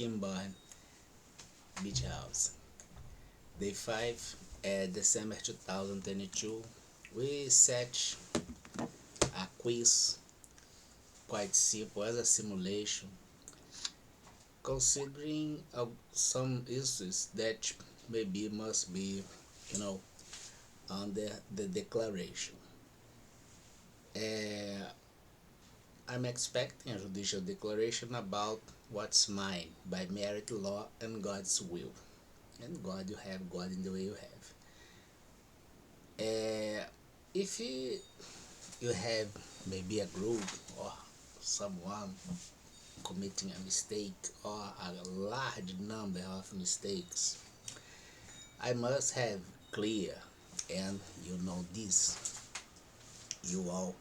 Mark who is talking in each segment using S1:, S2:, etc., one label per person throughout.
S1: Kimborne Beach House. Day 5, December 2022. We set a quiz, quite simple, as a simulation, considering some issues that maybe must be, you know, under the declaration. Uh, I'm expecting a judicial declaration about what's mine by merit, law, and God's will. And God, you have God in the way you have. If you have maybe a group or someone committing a mistake or a large number of mistakes, I must have clear, and you know this, you all,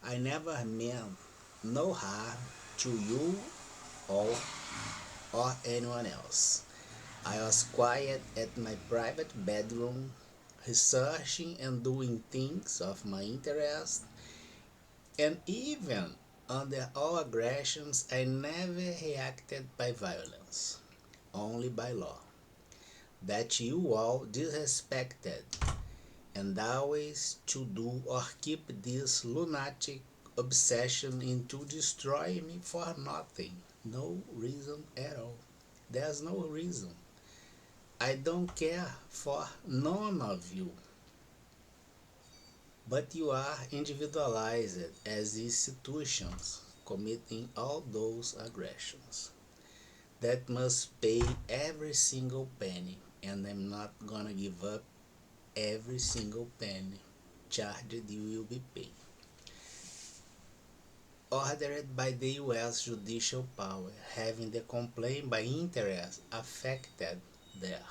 S1: I never meant no harm to you or anyone else. I was quiet at my private bedroom, researching and doing things of my interest, and even under all aggressions, I never reacted by violence, only by law. That you all disrespected, and always to do or keep this lunatic obsession into destroy me for nothing. No reason at all. There's no reason. I don't care for none of you, but you are individualized as institutions committing all those aggressions that must pay every single penny, and I'm not gonna give up every single penny charged you will be paid. Ordered by the US judicial power, having the complaint by interest affected there.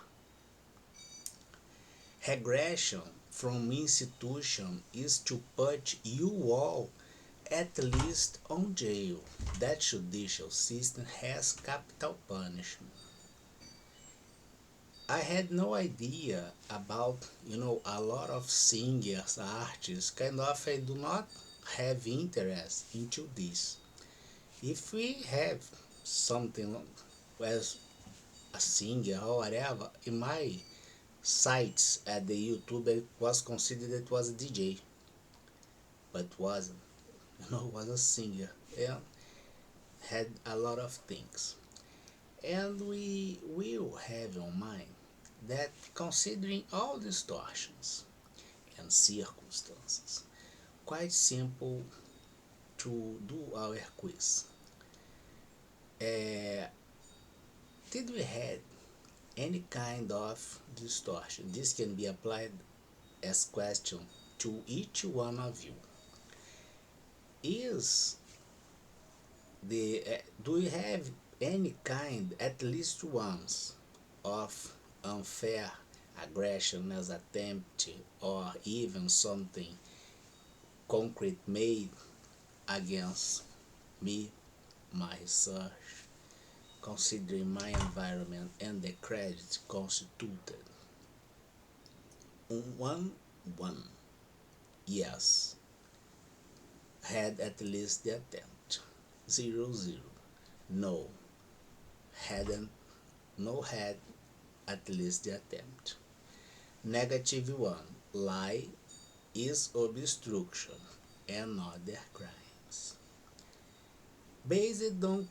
S1: Regression from institution is to put you all at least on jail. That judicial system has capital punishment. I had no idea about, a lot of singers, artists, kind of I do not have interest into this. If we have something as a singer or whatever, in my sites at the YouTube it was considered it was a DJ, but wasn't. Was a singer and had a lot of things. And we will have in mind that considering all distortions and circumstances, quite simple to do our quiz. Did we had any kind of distortion? This can be applied as question to each one of you. Is the do you have any kind, at least once, of unfair aggression as attempt or even something concrete made against me, my research, considering my environment and the credit constituted? 1 yes, had at least the attempt. 0 no, hadn't, no had at least the attempt. -1 lie is obstruction and other crimes. Based on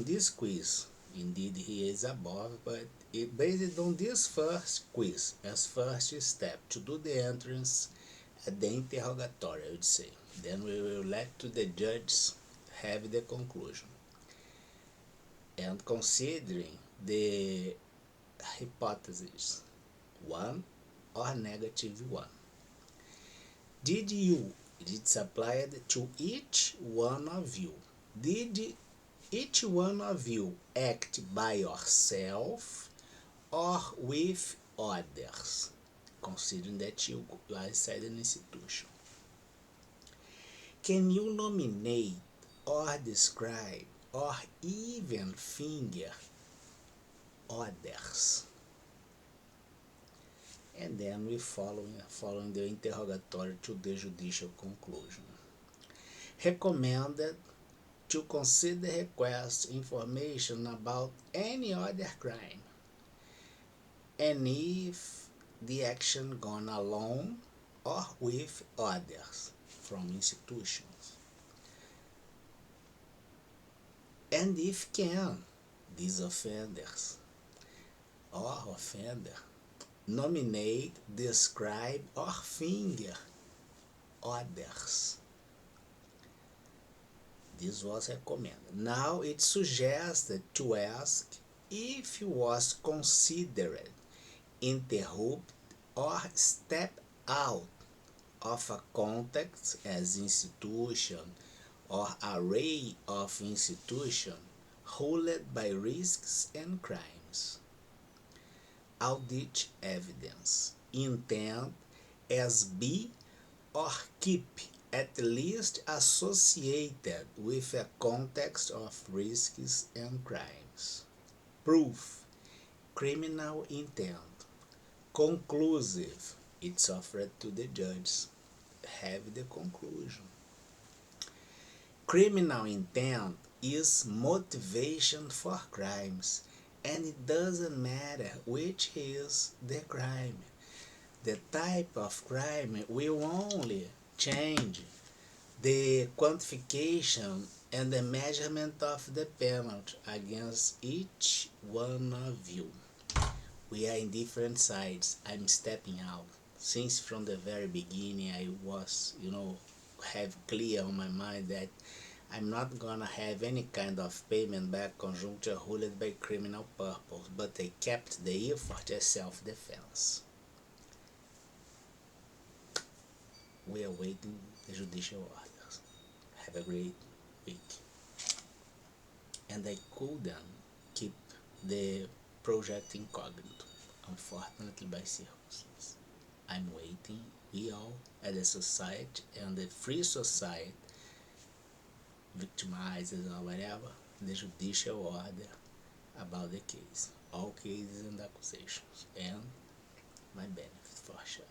S1: this quiz, indeed he is above, but based on this first quiz as first step to do the entrance at the interrogatory, I would say. Then we will let to the judges have the conclusion. And considering the hypothesis 1 or -1, it's applied to each one of you. Did each one of you act by yourself or with others, considering that you are inside an institution? Can you nominate or describe or even finger others? And then we following the interrogatory to the judicial conclusion. Recommended to consider request information about any other crime, and if the action gone alone or with others from institutions, and if can, these offenders or offender nominate, describe, or finger others. This was recommended. Now it's suggested to ask if it was considered interrupt or step out of a context as institution or array of institution ruled by risks and crimes. Audit evidence. Intent as be or keep at least associated with a context of risks and crimes. Proof. Criminal intent. Conclusive. It's offered to the judge. Have the conclusion. Criminal intent is motivation for crimes, and it doesn't matter which is the crime. The type of crime will only change the quantification and the measurement of the penalty against each one of you. We are in different sides. I'm stepping out. Since from the very beginning I was, have clear on my mind that I'm not gonna have any kind of payment back conjuncture ruled by criminal purpose, but I kept the effort as self-defense. We are waiting the judicial orders. Have a great week. And I couldn't keep the project incognito, unfortunately by circumstances. I'm waiting, we all, as a society and the free society, victimized or whatever, the judicial order about the case. All cases and accusations. And my benefit for sure.